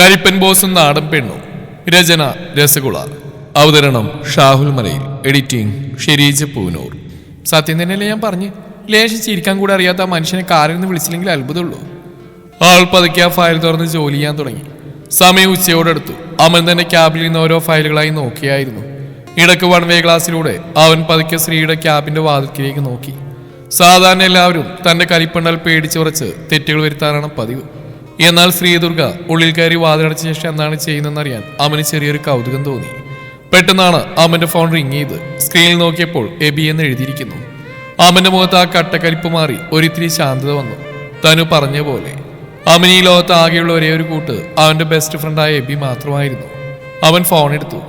കരിപ്പൻ ബോസും നാടൻ പെണ്ണും. രചന രസഗുള. അവതരണം ഷാഹുൽ മലയിൽ. എഡിറ്റിംഗ് ഷെരീജ് പൂനൂർ. സത്യം തന്നെയല്ലേ ഞാൻ പറഞ്ഞു, ലേശം ചിരിക്കാൻ കൂടെ അറിയാത്ത ആ മനുഷ്യനെ കാറിൽ നിന്ന് വിളിച്ചില്ലെങ്കിൽ അത്ഭുതമുള്ളൂ. ആൾ പതുക്കെ ആ ഫയൽ തുറന്ന് ജോലി ചെയ്യാൻ തുടങ്ങി. സമയം ഉച്ചയോടടുത്തു. അവൻ തന്നെ ക്യാബിൽ നിന്ന് ഓരോ ഫയലുകളായി നോക്കിയായിരുന്നു. ഇടക്ക് വൺവേ ഗ്ലാസിലൂടെ അവൻ പതുക്കെ ശ്രീയുടെ ക്യാബിന്റെ വാതിൽക്കിലേക്ക് നോക്കി. സാധാരണ എല്ലാവരും തന്റെ കരിപ്പണ്ടാൽ പേടിച്ചുറച്ച് തെറ്റുകൾ വരുത്താനാണ് പതിവ്. എന്നാൽ ശ്രീദുർഗ ഉള്ളിൽ കയറി വാതിലടച്ച ശേഷം എന്താണ് ചെയ്യുന്നതെന്നറിയാൻ അവന് ചെറിയൊരു കൗതുകം തോന്നി. പെട്ടെന്നാണ് അവന്റെ ഫോൺ റിങ് ചെയ്ത്. സ്ക്രീനിൽ നോക്കിയപ്പോൾ എബി എന്ന് എഴുതിയിരിക്കുന്നു. അവന്റെ മുഖത്ത് ആ കട്ടക്കരിപ്പ് മാറി ഒരിത്തിരി ശാന്തത വന്നു. തനു പറഞ്ഞ പോലെ അവൻ ഈ ലോകത്ത് ആകെയുള്ള ഒരേ ഒരു കൂട്ട് അവന്റെ ബെസ്റ്റ് ഫ്രണ്ടായ എബി മാത്രമായിരുന്നു. അവൻ ഫോൺ എടുത്തു.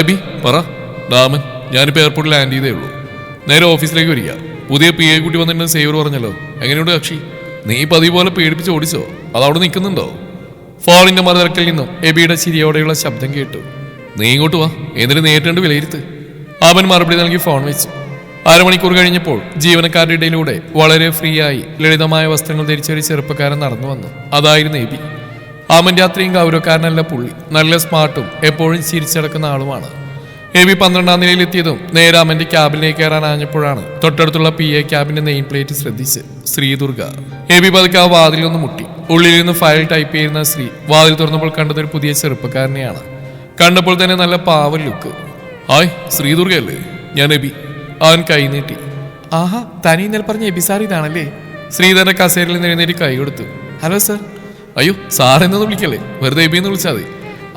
എബി പറ. രാമൻ, ഞാനിപ്പോൾ എയർപോർട്ടിൽ ലാൻഡ് ചെയ്തേ ഉള്ളൂ. നേരെ ഓഫീസിലേക്ക് വരിക. പുതിയ പി എ കുട്ടി വന്നിട്ട് സേവർ പറഞ്ഞല്ലോ. എങ്ങനെയുണ്ട് കക്ഷി? നീ പതിവ് പോലെ പേടിപ്പിച്ച് ഓടിച്ചോ? അതവിടെ നിൽക്കുന്നുണ്ടോ? ഫോണിന്റെ മറുതരക്കിൽ നിന്നും എബിയുടെ ചിരിയോടെയുള്ള ശബ്ദം കേട്ടു. നീ ഇങ്ങോട്ട് വാ, എന്നിട്ട് നേരിട്ടുണ്ട് വിലയിരുത്ത്. അവൻ മറുപടി നൽകി ഫോൺ വെച്ചു. അരമണിക്കൂർ കഴിഞ്ഞപ്പോൾ ജീവനക്കാരുടെ ഇടയിലൂടെ വളരെ ഫ്രീ ആയി ലളിതമായ വസ്ത്രങ്ങൾ ധരിച്ച ഒരു ചെറുപ്പക്കാരൻ നടന്നു വന്നു. അതായിരുന്നു എബി. അവന്റെ അത്രയും ഗൗരവക്കാരനല്ല പുള്ളി. നല്ല സ്മാർട്ടും എപ്പോഴും ചിരിച്ചടക്കുന്ന ആളുമാണ്. എബി 12ാം നിലയിലെത്തിയതും നേരെ അവന്റെ ക്യാബിലേക്ക് കയറാൻ ആഞ്ഞപ്പോഴാണ് തൊട്ടടുത്തുള്ള പി എ ക്യാബിന്റെ നെയിം പ്ലേറ്റ് ശ്രദ്ധിച്ച് ശ്രീദുർഗ. എബി പതുക്കെ ആ വാതിലൊന്ന് മുട്ടി. ഉള്ളിൽ നിന്ന് ഫയൽ ടൈപ്പ് ചെയ്യുന്ന ശ്രീ വാതിൽ തുറന്നപ്പോൾ കണ്ടതൊരു പുതിയ ചെറുപ്പക്കാരനെയാണ്. കണ്ടപ്പോൾ തന്നെ നല്ല പാവൽ ലുക്ക്. ഹായ്, ശ്രീദുർഗയല്ലേ? ഞാൻ എബി. അവൻ കൈ നീട്ടി. ആഹാ, തനി ഇന്നലെ പറഞ്ഞ എബി സാർ ഇതാണല്ലേ? ശ്രീധരന്റെ കസേരയിൽ നിന്ന് എഴുന്നേറ്റ് കൈ കൊടുത്തു. Hello sir. അയ്യോ, സാർ എന്നൊന്നും വിളിക്കല്ലേ, വെറുതെ എബി എന്ന് വിളിച്ചാൽ മതി.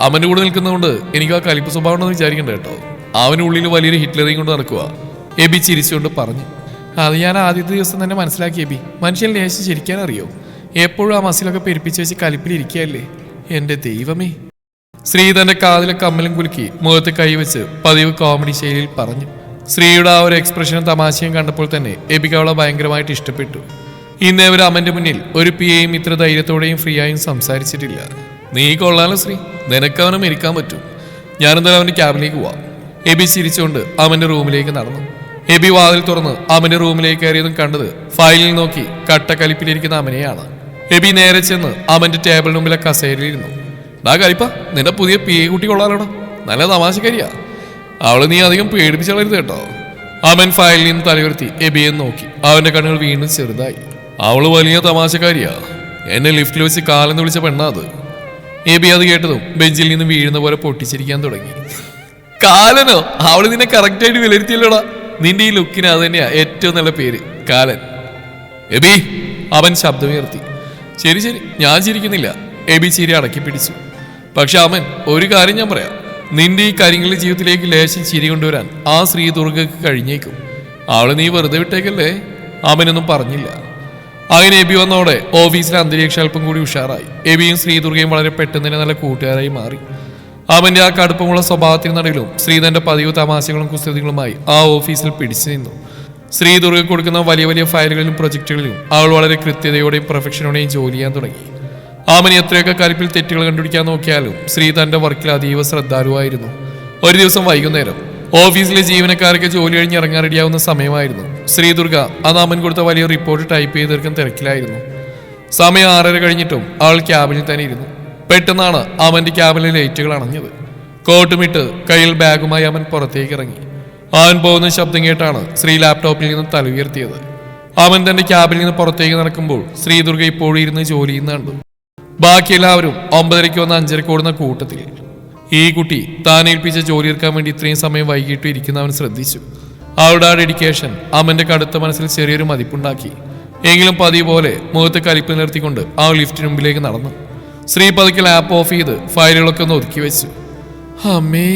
അവന്റെ കൂടെ നിൽക്കുന്നതുകൊണ്ട് എനിക്ക് ആ കലിപ്പ് സ്വഭാവം ഉണ്ടെന്ന് വിചാരിക്കണ്ട കേട്ടോ. അവനുള്ളിൽ വലിയൊരു ഹിറ്റ്ലറിയും കൊണ്ട് നടക്കുക. എബി ചിരിച്ചുകൊണ്ട് പറഞ്ഞു. അത് ഞാൻ ആദ്യത്തെ ദിവസം തന്നെ മനസ്സിലാക്കി എബി. മനുഷ്യൻ ലേശം ചിരിക്കാൻ അറിയോ? എപ്പോഴും ആ മസിലൊക്കെ പെരുപ്പിച്ച് വെച്ച് കലിപ്പിലിരിക്കുകയല്ലേ. എന്റെ ദൈവമേ. ശ്രീ തന്റെ കാതിലെ കമ്മലും കുലുക്കി മുഖത്ത് കൈവച്ച് പതിവ് കോമഡി ശൈലിയിൽ പറഞ്ഞു. ശ്രീയുടെ ആ ഒരു എക്സ്പ്രഷനും തമാശയും കണ്ടപ്പോൾ തന്നെ എബിക്ക് അവളെ ഭയങ്കരമായിട്ട് ഇഷ്ടപ്പെട്ടു. ഇന്നേ അവർ അമ്മന്റെ മുന്നിൽ ഒരു പി എയും ഇത്ര ധൈര്യത്തോടെയും ഫ്രീ ആയും സംസാരിച്ചിട്ടില്ല. നീ കൊള്ളാലോ ശ്രീ, നിനക്കവനും ഇരിക്കാൻ പറ്റും. ഞാനെന്തായാലും അവന്റെ ക്യാബിലേക്ക് പോവാം. എബി ചിരിച്ചുകൊണ്ട് അവന്റെ റൂമിലേക്ക് നടന്നു. എബി വാതിൽ തുറന്ന് അവന്റെ റൂമിലേക്ക് കയറിയതും കണ്ടത് ഫയലിൽ നോക്കി കട്ടക്കലിപ്പിലിരിക്കുന്ന അമനെയാണ്. എബി നേരെ ചെന്ന് അവന്റെ ടേബിളിന് മുമ്പിലെ കസേരയിലിരുന്നു. ഡാ കലിപ്പ, നിന്റെ പുതിയ പി എ കുട്ടി കൊള്ളാലോടാ, നല്ല തമാശക്കാരിയാ. അവള് നീ അധികം പേടിപ്പിച്ചളരുത് കേട്ടോ. അവൻ ഫയലിൽ നിന്ന് തലയുയർത്തി എബിയെ നോക്കി. അവന്റെ കണ്ണുകൾ വീണ്ടും ചെറുതായി. അവള് വലിയ തമാശക്കാരിയാ. എന്നെ ലിഫ്റ്റിൽ വെച്ച് കാലെന്ന് വിളിച്ച പെണ്ണാ അത്. എബി അത് കേട്ടതും ബെഞ്ചിൽ നിന്ന് വീഴുന്ന പോലെ പൊട്ടിച്ചിരിക്കാൻ തുടങ്ങി. കാലനോ? അവള് നിന്നെ കറക്റ്റായിട്ട് വിലയിരുത്തിയല്ലോടാ. നിന്റെ ഈ ലുക്കിന് അത് തന്നെയാ ഏറ്റവും നല്ല പേര്, കാലൻ. എബി, അവൻ ശബ്ദമുയർത്തി. ശരി ശരി, ഞാൻ ചിരിക്കുന്നില്ല. എബി ചിരി അടക്കി പിടിച്ചു. പക്ഷെ അവൻ ഒരു കാര്യം ഞാൻ പറയാം. നിന്റെ ഈ കരിങ്ങളുടെ ജീവിതത്തിലേക്ക് ലേശം ചിരി കൊണ്ടുവരാൻ ആ ശ്രീദുർഗക്ക് കഴിഞ്ഞേക്കും. അവള് നീ വെറുതെ വിട്ടേക്കല്ലേ. അവനൊന്നും പറഞ്ഞില്ല. അങ്ങനെ എബി വന്നോടെ ഓഫീസിലെ അന്തരീക്ഷം അല്പം കൂടി ഉഷാറായി. എബിയും ശ്രീദുർഗയും വളരെ പെട്ടെന്ന് തന്നെ നല്ല കൂട്ടുകാരായി മാറി. അവന്റെ ആ കടുപ്പമുള്ള സ്വഭാവത്തിനടയിലും ശ്രീ തന്റെ പതിവ് തമാശകളും കുസൃതികളുമായി ആ ഓഫീസിൽ പിടിച്ചു നിന്നു. ശ്രീദുർഗ കൊടുക്കുന്ന വലിയ വലിയ ഫയലുകളിലും പ്രൊജക്ടുകളിലും അവൾ വളരെ കൃത്യതയോടെയും പെർഫെക്ഷനോടെയും ജോലി ചെയ്യാൻ തുടങ്ങി. അവൻ എത്രയൊക്കെ കരിപ്പിൽ തെറ്റുകൾ കണ്ടുപിടിക്കാൻ നോക്കിയാലും ശ്രീ തന്റെ വർക്കിൽ അതീവ ശ്രദ്ധാലുവായിരുന്നു. ഒരു ദിവസം വൈകുന്നേരം ഓഫീസിലെ ജീവനക്കാരൊക്കെ ജോലി കഴിഞ്ഞ് ഇറങ്ങാൻ റെഡിയാവുന്ന സമയമായിരുന്നു. ശ്രീദുർഗ അത് അവൻ കൊടുത്ത വലിയ റിപ്പോർട്ട് ടൈപ്പ് ചെയ്ത് തീർക്കാൻ തിരക്കിലായിരുന്നു. സമയം 6:30 കഴിഞ്ഞിട്ടും അവൾ ക്യാബിനിൽ തന്നെ ഇരുന്നു. പെട്ടെന്നാണ് അവന്റെ ക്യാബിലെ ലൈറ്റുകൾ അണഞ്ഞത്. കോട്ടുമിട്ട് കയ്യിൽ ബാഗുമായി അവൻ പുറത്തേക്ക് ഇറങ്ങി. അവൻ പോകുന്ന ശബ്ദം കേട്ടാണ് ശ്രീ ലാപ്ടോപ്പിൽ നിന്ന് തല ഉയർത്തിയത്. അവൻ തന്റെ ക്യാബിൽ നിന്ന് പുറത്തേക്ക് നടക്കുമ്പോൾ ശ്രീദുർഗ ഇപ്പോഴും ഇരുന്ന് ജോലി ചെയ്യുന്ന കണ്ടു. ബാക്കി എല്ലാവരും 9:30 വന്ന് 5:30 ഓടുന്ന കൂട്ടത്തിൽ. ഈ കുട്ടി താൻ ഏൽപ്പിച്ച ജോലി തീർക്കാൻ വേണ്ടി ഇത്രയും സമയം വൈകിട്ട് ഇരിക്കുന്നവൻ ശ്രദ്ധിച്ചു. അവളുടെ ആ ഡെഡിക്കേഷൻ അവന്റെ കടുത്ത മനസ്സിൽ ചെറിയൊരു മതിപ്പുണ്ടാക്കി. എങ്കിലും പതിവ് പോലെ മുഖത്ത് കലിപ്പ് നിർത്തിക്കൊണ്ട് ആ ലിഫ്റ്റിന് മുമ്പിലേക്ക് നടന്നു. ശ്രീ പതുക്കെ ലാപ്പ് ഓഫ് ചെയ്ത് ഫയലുകളൊക്കെ ഒന്ന് ഒതുക്കി വെച്ചു. അമ്മേ,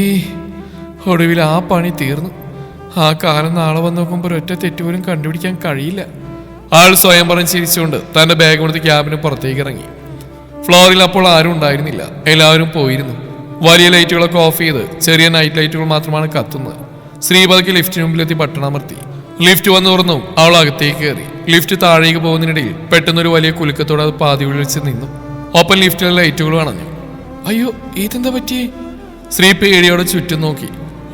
ഒടുവിൽ ആ പണി തീർന്നു. ആ കാലം നാളെ വന്ന് നോക്കുമ്പോൾ ഒറ്റ തെറ്റുപോലും കണ്ടുപിടിക്കാൻ കഴിയില്ല. ആൾ സ്വയം പറഞ്ഞ് ചിരിച്ചുകൊണ്ട് തന്റെ ബാഗ് കൊടുത്ത് ക്യാബിന് പുറത്തേക്ക് ഇറങ്ങി. ഫ്ലോറിൽ അപ്പോൾ ആരും ഉണ്ടായിരുന്നില്ല. എല്ലാവരും പോയിരുന്നു. വലിയ ലൈറ്റുകളൊക്കെ ഓഫ് ചെയ്ത് ചെറിയ നൈറ്റ് ലൈറ്റുകൾ മാത്രമാണ് കത്തുന്നത്. ശ്രീപദക്ക് ലിഫ്റ്റിന് മുമ്പിലെത്തി ബട്ടൺ അമർത്തി. ലിഫ്റ്റ് വന്ന് തുറന്നു. അവൾ അകത്തേക്ക് കയറി. ലിഫ്റ്റ് താഴേക്ക് പോകുന്നതിനിടയിൽ പെട്ടെന്നൊരു വലിയ കുലുക്കത്തോടെ അത് പാതി വിളിച്ച് നിന്നു. ഒപ്പം ലിഫ്റ്റിലെ ലൈറ്റുകൾ അണഞ്ഞു. അയ്യോ, ഇതെന്താ പറ്റിയേ? ശ്രീ പേടിയോടെ ചുറ്റും നോക്കി.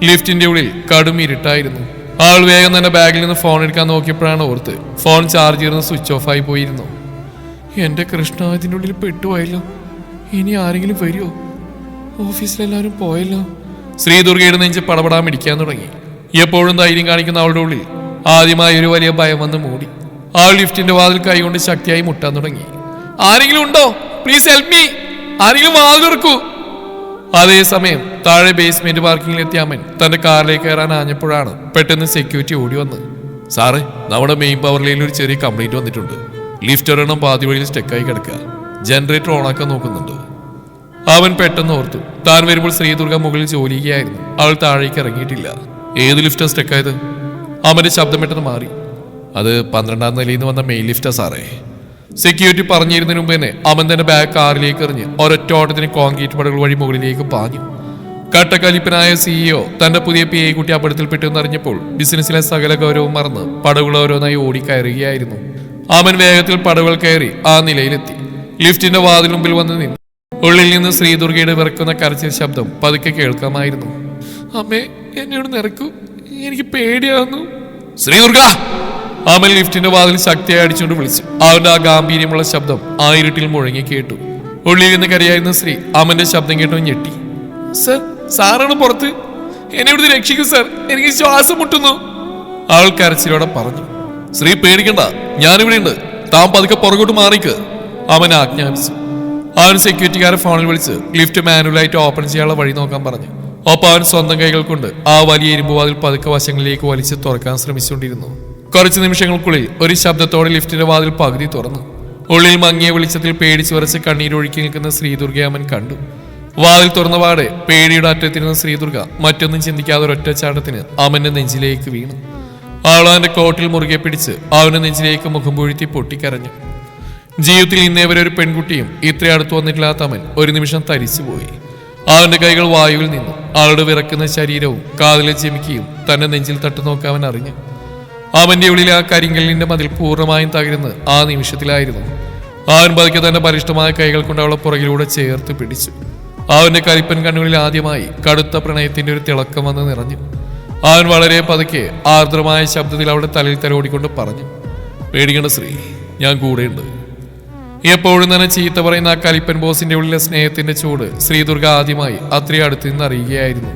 ലിഫ്റ്റിന്റെ ഉള്ളിൽ കടും ഇരുട്ടായിരുന്നു. ആൾ വേഗം തന്നെ ബാഗിൽ നിന്ന് ഫോൺ എടുക്കാൻ നോക്കിയപ്പോഴാണ് ഓർത്ത് ഫോൺ ചാർജ് ചെയ്ത് സ്വിച്ച് ഓഫ് ആയി പോയിരുന്നു. എന്റെ കൃഷ്ണ, ഇതിൻ്റെ ഉള്ളിൽ പെട്ടുപോയല്ലോ. ഇനി ആരെങ്കിലും വരുമോ? ഓഫീസിലെല്ലാവരും പോയല്ലോ. ശ്രീദുർഗയുടെ നെഞ്ച് പടപടാൻ ഇടിക്കാൻ തുടങ്ങി. എപ്പോഴും ധൈര്യം കാണിക്കുന്ന അവളുടെ ഉള്ളിൽ ആദ്യമായി ഒരു വലിയ ഭയം വന്ന് മൂടി. അവൾ ലിഫ്റ്റിന്റെ വാതിൽ കൈകൊണ്ട് ശക്തിയായി മുട്ടാൻ തുടങ്ങി. ആരെങ്കിലും ഉണ്ടോ? Please help me. ആരെങ്കിലും വാതിൽ തുറക്കൂ. അതേസമയം താഴെ ബേസ്മെന്റ് പാർക്കിങ്ങിലെത്തിയ അമൻ തന്റെ കാറിലേക്ക് കയറാൻ ആഞ്ഞപ്പോഴാണ് പെട്ടെന്ന് സെക്യൂരിറ്റി ഓടി വന്ന്, സാറേ, നമ്മുടെ മെയിൻ പവർ ലൈനിൽ ഒരു ചെറിയ കംപ്ലൈന്റ് വന്നിട്ടുണ്ട്. ലിഫ്റ്റ് ഒരെണ്ണം പാതി വഴിയിൽ സ്റ്റെക്കായി കിടക്കുക. ജനറേറ്റർ ഓണാക്കാൻ നോക്കുന്നുണ്ട്. അവൻ പെട്ടെന്ന് ഓർത്തു, താൻ വരുമ്പോൾ ശ്രീദുർഗ മുകളിൽ ജോലി ചെയ്യുകയായിരുന്നു. അവൾ താഴേക്ക് ഇറങ്ങിയിട്ടില്ല. ഏത് ലിഫ്റ്റാ സ്റ്റെക്കായത്? അവന്റെ ശബ്ദം പെട്ടെന്ന് മാറി. അത് 12ാം നിലയിൽ നിന്ന് വന്ന മെയിൻ ലിഫ്റ്റാ സാറേ. സെക്യൂരിറ്റി പറഞ്ഞിരുന്നതിന് മുമ്പ് തന്നെ അവൻ തന്നെ ബാഗ് കാറിലേക്ക് എറിഞ്ഞ് ഒരൊറ്റ ഓട്ടത്തിന് കോൺക്രീറ്റ് പടകൾ വഴി മുകളിലേക്ക് പാഞ്ഞു. കട്ടക്കലിപ്പനായ സിഇഒ തന്റെ പുതിയ PA കുട്ടി അപകടത്തിൽപ്പെട്ടെന്ന് അറിഞ്ഞപ്പോൾ ബിസിനസ്സിലെ സകല ഗൗരവം മറന്ന് പടകൾ ഓരോന്നായി ഓടിക്കയറുകയായിരുന്നു. അവൻ വേഗത്തിൽ പടകൾ കയറി ആ നിലയിലെത്തി. ലിഫ്റ്റിന്റെ വാതിൽ മുമ്പിൽ വന്ന് നിന്നു. ഉള്ളിൽ നിന്ന് ശ്രീദുർഗയുടെ വിറക്കുന്ന കരച്ചിൽ ശബ്ദം പതുക്കെ കേൾക്കാമായിരുന്നു. അമ്മേ, എന്നോട് നിറക്കൂ, എനിക്ക് പേടിയാവുന്നു. ശ്രീദുർഗ! അവൻ ലിഫ്റ്റിന്റെ വാതിൽ ശക്തിയായി അടിച്ചുകൊണ്ട് വിളിച്ചു. അവന്റെ ആ ഗാംഭീര്യമുള്ള ശബ്ദം ആ ഇരുട്ടിൽ മുഴങ്ങി കേട്ടു. ഉള്ളിൽ നിന്ന് കരയായിരുന്ന സ്ത്രീ അവന്റെ ശബ്ദം കേട്ടോ ഞെട്ടി. സർ, സാറാണ് പുറത്ത്. എന്നെ ഇവിടുന്ന് രക്ഷിക്കൂ സർ, എനിക്ക് ശ്വാസം മുട്ടുന്നു. അവൾ കരച്ചിലോടെ പറഞ്ഞു. സ്ത്രീ പേടിക്കണ്ട, ഞാനിവിടെ ഉണ്ട്. താൻ പതുക്കെ പുറകോട്ട് മാറിക്ക്, അവൻ ആജ്ഞാപിച്ചു. അവൻ സെക്യൂരിറ്റിക്കാരെ ഫോണിൽ വിളിച്ച് ലിഫ്റ്റ് മാനുവലായിട്ട് ഓപ്പൺ ചെയ്യാനുള്ള വഴി നോക്കാൻ പറഞ്ഞു. ഒപ്പം അവൻ സ്വന്തം കൈകൾ കൊണ്ട് ആ വലിയ ഇരുമ്പ് വാതിൽ പതുക്കെ വശങ്ങളിലേക്ക് വലിച്ച് തുറക്കാൻ ശ്രമിച്ചുകൊണ്ടിരുന്നു. കുറച്ച് നിമിഷങ്ങൾക്കുള്ളിൽ ഒരു ശബ്ദത്തോടെ ലിഫ്റ്റിന്റെ വാതിൽ പകുതി തുറന്നു. ഉള്ളിൽ മങ്ങിയ വെളിച്ചത്തിൽ പേടിച്ചു വരച്ച് കണ്ണീരൊഴുക്കി നിൽക്കുന്ന ശ്രീദുർഗയെ അവൻ കണ്ടു. വാതിൽ തുറന്നപാടെ പേടിയുടെ അറ്റത്തിരുന്ന ശ്രീദുർഗ മറ്റൊന്നും ചിന്തിക്കാതെ ഒരൊറ്റച്ചാട്ടത്തിന് അവന്റെ നെഞ്ചിലേക്ക് വീണു. അവൾ അവന്റെ കോട്ടിൽ മുറുകെ പിടിച്ച് അവന്റെ നെഞ്ചിലേക്ക് മുഖം പൊഴുത്തി പൊട്ടിക്കരഞ്ഞു. ജീവിതത്തിൽ ഇന്നേവരെ ഒരു പെൺകുട്ടിയും ഇത്ര അടുത്ത് വന്നിട്ടില്ലാത്ത അവൻ ഒരു നിമിഷം തരിച്ചുപോയി. അവന്റെ കൈകൾ വായുവിൽ നിന്നു. അവളുടെ വിറക്കുന്ന ശരീരവും കാതിലെ ചെമിക്കിയും തന്നെ നെഞ്ചിൽ തട്ടു നോക്കാൻ അവൻ അറിഞ്ഞു. അവന്റെ ഉള്ളിൽ ആ കരിങ്കല്ലിന്റെ മതിൽ പൂർണ്ണമായും തകരുന്നത് ആ നിമിഷത്തിലായിരുന്നു. അവൻ പതുക്കെ തന്റെ പരിഷ്ടമായ കൈകൾ കൊണ്ട് അവളെ പുറകിലൂടെ ചേർത്ത് പിടിച്ചു. അവന്റെ കരിപ്പൻ കണ്ണുകളിൽ ആദ്യമായി കടുത്ത പ്രണയത്തിന്റെ ഒരു തിളക്കം വന്ന് നിറഞ്ഞു. അവൻ വളരെ പതുക്കെ ആർദ്രമായ ശബ്ദത്തിൽ അവളുടെ തലയിൽ തലോടിക്കൊണ്ട് പറഞ്ഞു, പേടിക്കേണ്ട ശ്രീ, ഞാൻ കൂടെയുണ്ട്. എപ്പോഴും തന്നെ ചീത്ത പറയുന്ന ആ കലിപ്പൻ ബോസിന്റെ ഉള്ളിലെ സ്നേഹത്തിന്റെ ചൂട് ശ്രീദുർഗ ആദ്യമായി അത്രയും അടുത്ത് നിന്ന് അറിയുകയായിരുന്നു.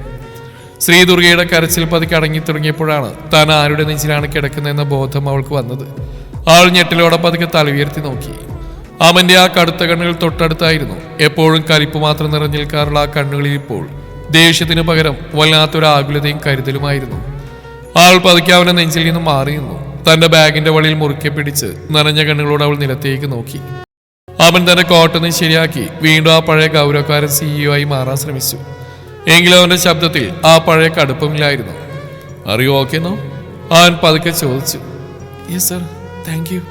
ശ്രീദുർഗയുടെ കരച്ചിൽ പതുക്കെ അടങ്ങി തുടങ്ങിയപ്പോഴാണ് താൻ ആരുടെ നെഞ്ചിലാണ് കിടക്കുന്നതെന്ന ബോധം അവൾക്ക് വന്നത്. അവൾ ഞെട്ടിലോടെ പതുക്കെ തല ഉയർത്തി നോക്കി. അവന്റെ ആ കടുത്ത കണ്ണുകൾ തൊട്ടടുത്തായിരുന്നു. എപ്പോഴും കലിപ്പ് മാത്രം നിറഞ്ഞു നിൽക്കാറുള്ള ആ കണ്ണുകളിൽ ഇപ്പോൾ ദേഷ്യത്തിന് പകരം വല്ലാത്തൊരു ആകുലതയും കരുതലുമായിരുന്നു. അവൾ പതുക്കെ അവന്റെ നെഞ്ചിൽ നിന്ന് മാറി നിന്നു. തന്റെ ബാഗിന്റെ വളിയിൽ മുറുക്കെ പിടിച്ച് നനഞ്ഞ കണ്ണുകളോട് അവൾ നിലത്തേക്ക് നോക്കി. അവൻ തന്റെ കോട്ടൊന്ന് ശരിയാക്കി വീണ്ടും ആ പഴയ ഗൗരവക്കാരൻ CEO ആയി മാറാൻ ശ്രമിച്ചു. എങ്കിലും അവന്റെ ശബ്ദത്തിൽ ആ പഴയ കടുപ്പമില്ലായിരുന്നു. അറിയോ ഓക്കെന്നോ? അവൻ പതുക്കെ ചോദിച്ചു. Yes sir, thank you.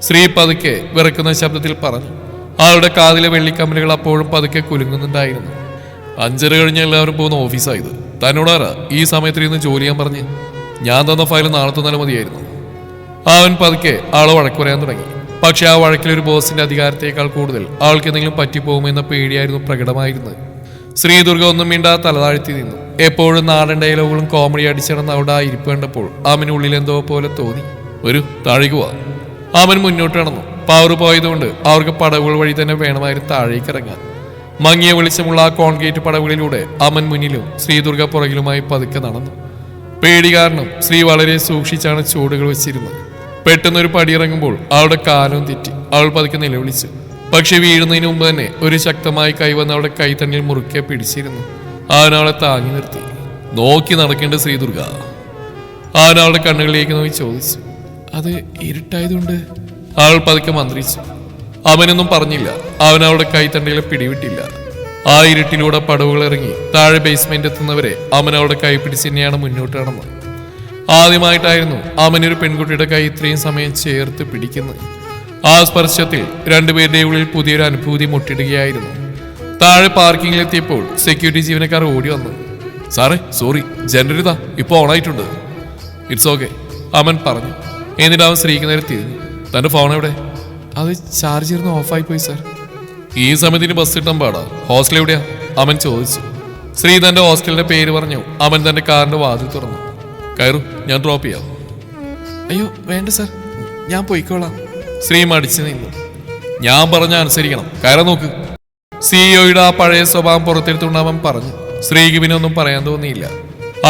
Shri പതുക്കെ വിറക്കുന്ന ശബ്ദത്തിൽ പറഞ്ഞു. അവളുടെ കാതിലെ വെള്ളിക്കമ്പലുകൾ അപ്പോഴും പതുക്കെ കുലുങ്ങുന്നുണ്ടായിരുന്നു. 5:30 കഴിഞ്ഞ് എല്ലാവരും പോകുന്ന ഓഫീസായത്. തന്നോടാരാ ഈ സമയത്തിരുന്ന് ജോലി ചെയ്യാൻ പറഞ്ഞ്? ഞാൻ തന്ന ഫയൽ നാളെ തന്നാലും മതിയായിരുന്നു. അവൻ പതുക്കെ ആളെ വഴക്ക് പറയാൻ തുടങ്ങി. പക്ഷെ ആ വഴക്കിലൊരു ബോസിന്റെ അധികാരത്തേക്കാൾ കൂടുതൽ ആൾക്ക് എന്തെങ്കിലും പറ്റിപ്പോകുമെന്ന പേടിയായിരുന്നു പ്രകടമായിരുന്നത്. ശ്രീദുർഗ ഒന്നും മിണ്ടാ തലതാഴ്ത്തി നിന്നു. എപ്പോഴും നാടൻ ഡയലോഗുകളും കോമഡി അടിച്ചിടന്ന് അവിടെ ആ ഇരിപ്പ് കണ്ടപ്പോൾ അവനുള്ളിൽ എന്തോ പോലെ തോന്നി. ഒരു താഴേക്ക് പോവാ. അവൻ മുന്നോട്ട് നടന്നു. പവർ പോയതുകൊണ്ട് അവർക്ക് പടവുകൾ വഴി തന്നെ വേണമായിരുന്നു താഴേക്ക് ഇറങ്ങാൻ. മങ്ങിയ വെളിച്ചമുള്ള ആ കോൺക്രീറ്റ് പടവുകളിലൂടെ അവൻ മുന്നിലും ശ്രീദുർഗ പുറകിലുമായി പതുക്കെ നടന്നു. പേടി കാരണം ശ്രീ വളരെ സൂക്ഷിച്ചാണ് ചൂടുകൾ വെച്ചിരുന്നത്. പെട്ടെന്നൊരു പടിയിറങ്ങുമ്പോൾ അവളുടെ കാലം തെറ്റി. അവൾ പതുക്കെ നിലവിളിച്ചു. പക്ഷെ വീഴുന്നതിന് മുമ്പ് തന്നെ ഒരു ശക്തമായി കൈവന്ന് അവളുടെ കൈത്തണ്ണിൽ മുറുക്കെ പിടിച്ചിരുന്നു. അവൻ അവളെ താങ്ങി നിർത്തി. നോക്കി നടക്കേണ്ട ശ്രീദുർഗ. അവൻ അവളുടെ കണ്ണുകളിലേക്ക് നോക്കി ചോദിച്ചു. അത് ഇരുട്ടായതുകൊണ്ട്? അവൾ പതുക്കെ മന്ത്രിച്ചു. അവനൊന്നും പറഞ്ഞില്ല. അവൻ അവളുടെ കൈത്തണ്ടയിലെ പിടിവിട്ടില്ല. ആ ഇരുട്ടിലൂടെ പടവുകൾ ഇറങ്ങി താഴെ ബേസ്മെന്റ് എത്തുന്നവരെ അവൻ അവളുടെ കൈ പിടിച്ച് തന്നെയാണ് മുന്നോട്ട് നടന്നത്. ആദ്യമായിട്ടായിരുന്നു അവനൊരു പെൺകുട്ടിയുടെ കൈ ഇത്രയും സമയം ചേർത്ത് പിടിക്കുന്നത്. ആ സ്പർശത്തിൽ രണ്ടുപേരുടെ ഉള്ളിൽ പുതിയൊരു അനുഭൂതി മുട്ടിടുകയായിരുന്നു. താഴെ പാർക്കിങ്ങിലെത്തിയപ്പോൾ സെക്യൂരിറ്റി ജീവനക്കാർ ഓടി വന്നു. സാറേ, സോറി, ജനറേറ്റർ ഇതാ ഇപ്പൊ ഓണായിട്ടുണ്ട്. ഇറ്റ്സ് ഓക്കെ, അവൻ പറഞ്ഞു. എന്നിട്ട് അവൻ സ്ത്രീക്ക് നേരെ തിരിഞ്ഞു. തന്റെ ഫോൺ എവിടെ? അത് ചാർജ് ചെയ്ത് ഓഫായി പോയി സാർ. ഈ സമയത്തിന് ബസ് കിട്ടാൻ പാടാ. ഹോസ്റ്റൽ എവിടെയാ? അവൻ ചോദിച്ചു. ശ്രീ തന്റെ ഹോസ്റ്റലിന്റെ പേര് പറഞ്ഞു. അവൻ തന്റെ കാറിന്റെ വാതിൽ തുറന്നു. കയറു, ഞാൻ ഡ്രോപ്പ് ചെയ്യാം. അയ്യോ വേണ്ട സാർ, ഞാൻ പോയിക്കോളാം. ശ്രീ മടിച്ചു നിന്നു. ഞാൻ പറഞ്ഞ അനുസരിക്കണം, കയറാൻ നോക്ക്. സിഇഒയുടെ ആ പഴയ സ്വഭാവം പുറത്തെടുത്തുകൊണ്ട് അവൻ പറഞ്ഞു. ശ്രീക്ക് പിന്നെ ഒന്നും പറയാൻ തോന്നിയില്ല.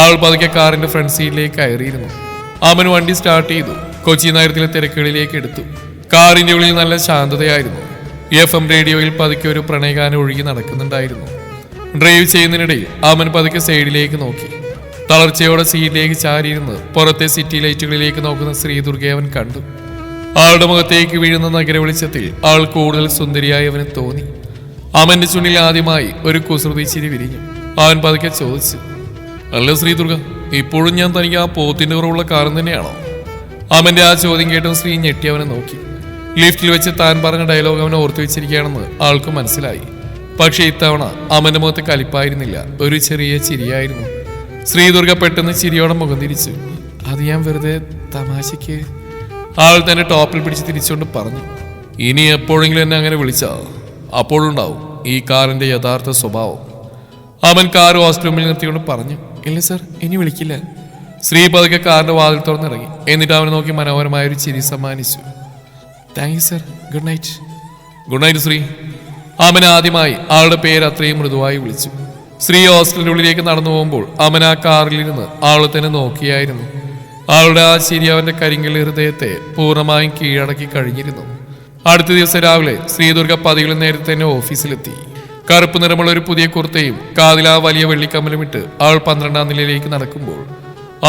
ആൾ പതുക്കെ കാറിന്റെ ഫ്രണ്ട് സീറ്റിലേക്ക് കയറിയിരുന്നു. അവൻ വണ്ടി സ്റ്റാർട്ട് ചെയ്തു. കൊച്ചി നഗരത്തിലെ തിരക്കുകളിലേക്ക് എടുത്തു. കാറിന്റെ ഉള്ളിൽ നല്ല ശാന്തതയായിരുന്നു. FM റേഡിയോയിൽ പതുക്കെ ഒരു പ്രണയഗാനം ഒഴുകി നടക്കുന്നുണ്ടായിരുന്നു. ഡ്രൈവ് ചെയ്യുന്നതിനിടയിൽ അവൻ പതുക്കെ സൈഡിലേക്ക് നോക്കി. തളർച്ചയോടെ സീറ്റിലേക്ക് ചാരിയിരുന്ന് പുറത്തെ സിറ്റി ലൈറ്റുകളിലേക്ക് നോക്കുന്ന ശ്രീദുർഗയെ അവൻ കണ്ടു. ആളുടെ മുഖത്തേക്ക് വീഴുന്ന നഗര വെളിച്ചത്തിൽ ആൾ കൂടുതൽ സുന്ദരിയായി അവന് തോന്നി. അവന്റെ ചുണ്ടിൽ ആദ്യമായി ഒരു കുസൃതി ചിരി വിരിഞ്ഞു. അവൻ പതുക്കെ ചോദിച്ചു, അല്ല ശ്രീദുർഗ, ഇപ്പോഴും ഞാൻ തനിക്ക് ആ പോത്തിന്റെ കുറവുള്ള കാര്യം തന്നെയാണോ? അവന്റെ ആ ചോദ്യം കേട്ടും ശ്രീ ഞെട്ടി അവനെ നോക്കി. ലിഫ്റ്റിൽ വെച്ച് താൻ പറഞ്ഞ ഡയലോഗ് അവനെ ഓർത്തു വെച്ചിരിക്കുകയാണെന്ന് ആൾക്ക് മനസ്സിലായി. പക്ഷെ ഇത്തവണ അവന്റെ മുഖത്ത് കലിപ്പായിരുന്നില്ല, ഒരു ചെറിയ ചിരിയായിരുന്നു. ശ്രീദുർഗ പെട്ടെന്ന് ചിരിയോടെ മുഖം തിരിച്ചു. അത് ഞാൻ വെറുതെ തമാശയ്ക്ക്. ആൾ തന്നെ ടോപ്പിൽ പിടിച്ച് തിരിച്ചുകൊണ്ട് പറഞ്ഞു, ഇനി എപ്പോഴെങ്കിലും എന്നെ അങ്ങനെ വിളിച്ചാ അപ്പോഴുണ്ടാവും ഈ കാറിന്റെ യഥാർത്ഥ സ്വഭാവം. അവൻ കാർ വാഷ്റൂമിൽ നിർത്തിക്കൊണ്ട് പറഞ്ഞു, ഇല്ല സർ, ഇനി വിളിക്കില്ല. ശ്രീ പതുക്കെ കാറിന്റെ വാതിൽ തുറന്നിറങ്ങി. എന്നിട്ട് അവനെ നോക്കി മനോഹരമായ ഒരു ചിരി സമ്മാനിച്ചു. Thank you sir, good night. Good night Shri. അവൻ ആദ്യമായി ആളുടെ പേര് അത്രയും മൃദുവായി വിളിച്ചു. ശ്രീ ഹോസ്റ്റലിന്റെ ഉള്ളിലേക്ക് നടന്നു പോകുമ്പോൾ അവൻ ആ കാറിലിരുന്ന് ആളെ തന്നെ നോക്കിയായിരുന്നു. ആളുടെ ആ ചിരി അവന്റെ കരിങ്കൽ ഹൃദയത്തെ പൂർണ്ണമായും കീഴടക്കി കഴിഞ്ഞിരുന്നു. അടുത്ത ദിവസം രാവിലെ ശ്രീദുർഗ പതിവിലും നേരത്തെ തന്നെ ഓഫീസിലെത്തി. കറുപ്പ് നിറമുള്ള ഒരു പുതിയ കുർത്തയും കാതിൽ ആ വലിയ വെള്ളിക്കമ്മലും ഇട്ട് ആൾ 12ാം നിലയിലേക്ക് നടക്കുമ്പോൾ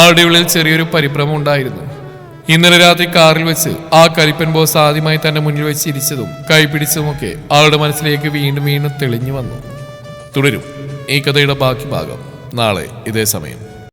ആളുടെ ഉള്ളിൽ ചെറിയൊരു പരിഭ്രമം ഉണ്ടായിരുന്നു. ഇന്നലെ രാത്രി കാറിൽ വെച്ച് ആ കരിപ്പൻ ബോസ് ആദ്യമായി തന്നെ മുന്നിൽ വെച്ച് ചിരിച്ചതും കൈപിടിച്ചതുമൊക്കെ ആളുടെ മനസ്സിലേക്ക് വീണ്ടും വീണ്ടും തെളിഞ്ഞു വന്നു. തുടരും ഈ കഥയുടെ ബാക്കി ഭാഗം നാളെ ഇതേ സമയം.